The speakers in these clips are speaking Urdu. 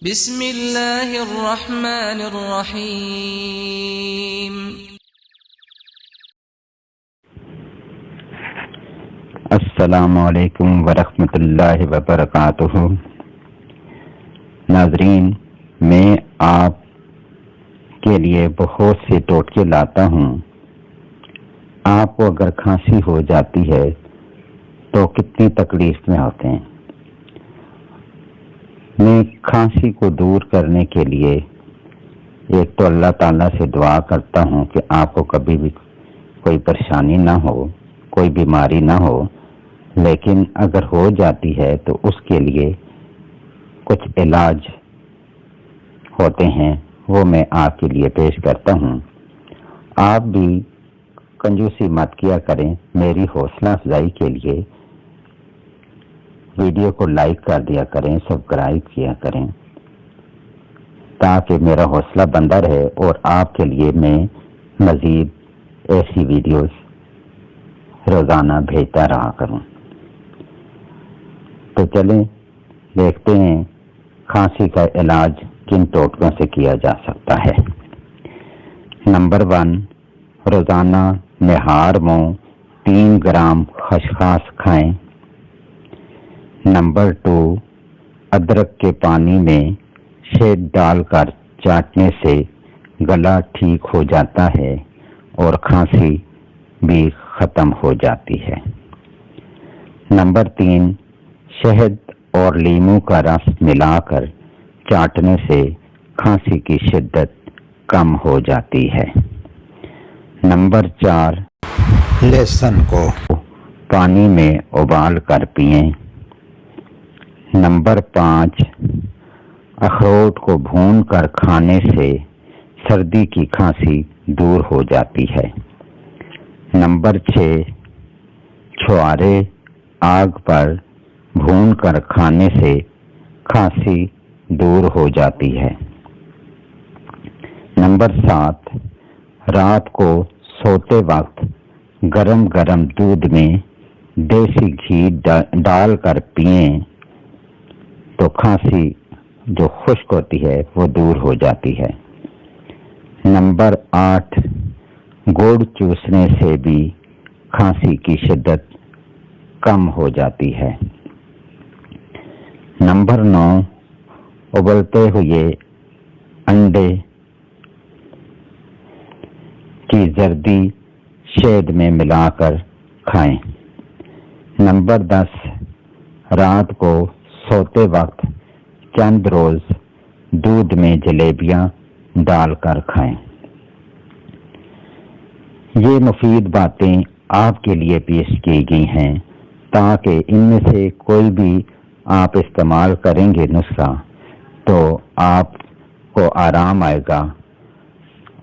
بسم اللہ الرحمن الرحیم۔ السلام علیکم ورحمۃ اللہ وبرکاتہ۔ ناظرین، میں آپ کے لیے بہت سے ٹوٹکے لاتا ہوں۔ آپ کو اگر کھانسی ہو جاتی ہے تو کتنی تکلیف میں ہوتے ہیں۔ میں کھانسی کو دور کرنے کے لیے ایک تو اللہ تعالیٰ سے دعا کرتا ہوں کہ آپ کو کبھی بھی کوئی پریشانی نہ ہو، کوئی بیماری نہ ہو، لیکن اگر ہو جاتی ہے تو اس کے لیے کچھ علاج ہوتے ہیں، وہ میں آپ کے لیے پیش کرتا ہوں۔ آپ بھی کنجوسی مت کیا کریں، میری حوصلہ افزائی کے لیے ویڈیو کو لائک کر دیا کریں، سبسکرائب کیا کریں تاکہ میرا حوصلہ بندہ رہے اور آپ کے لیے میں مزید ایسی ویڈیوز روزانہ بھیجتا رہا کروں۔ تو چلیں دیکھتے ہیں کھانسی کا علاج کن ٹوٹکوں سے کیا جا سکتا ہے۔ نمبر 1، روزانہ نہار منہ 3 گرام خسخاس کھائیں۔ نمبر 2، ادرک کے پانی میں شہد ڈال کر چاٹنے سے گلا ٹھیک ہو جاتا ہے اور کھانسی بھی ختم ہو جاتی ہے۔ نمبر 3، شہد اور لیموں کا رس ملا کر چاٹنے سے کھانسی کی شدت کم ہو جاتی ہے۔ نمبر 4، لہسن کو پانی میں ابال کر پئیں۔ نمبر 5، اخروٹ کو بھون کر کھانے سے سردی کی کھانسی دور ہو جاتی ہے۔ نمبر 6، چھوارے آگ پر بھون کر کھانے سے کھانسی دور ہو جاتی ہے۔ نمبر 7، رات کو سوتے وقت گرم گرم دودھ میں دیسی گھی ڈال کر پئیں تو کھانسی جو خشک ہوتی ہے وہ دور ہو جاتی ہے۔ نمبر 8، گڑ چوسنے سے بھی کھانسی کی شدت کم ہو جاتی ہے۔ نمبر 9، ابلتے ہوئے انڈے کی زردی شہد میں ملا کر کھائیں۔ نمبر 10، رات کو سوتے وقت چند روز دودھ میں جلیبیاں ڈال کر کھائیں۔ یہ مفید باتیں آپ کے لیے پیش کی گئی ہیں تاکہ ان میں سے کوئی بھی آپ استعمال کریں گے نسخہ تو آپ کو آرام آئے گا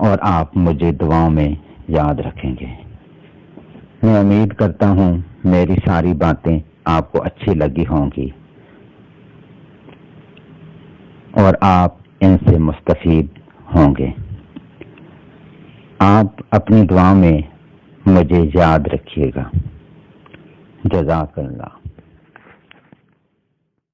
اور آپ مجھے دعاؤں میں یاد رکھیں گے۔ میں امید کرتا ہوں میری ساری باتیں آپ کو اچھی لگی ہوں گی اور آپ ان سے مستفید ہوں گے۔ آپ اپنی دعا میں مجھے یاد رکھیے گا۔ جزاک اللہ۔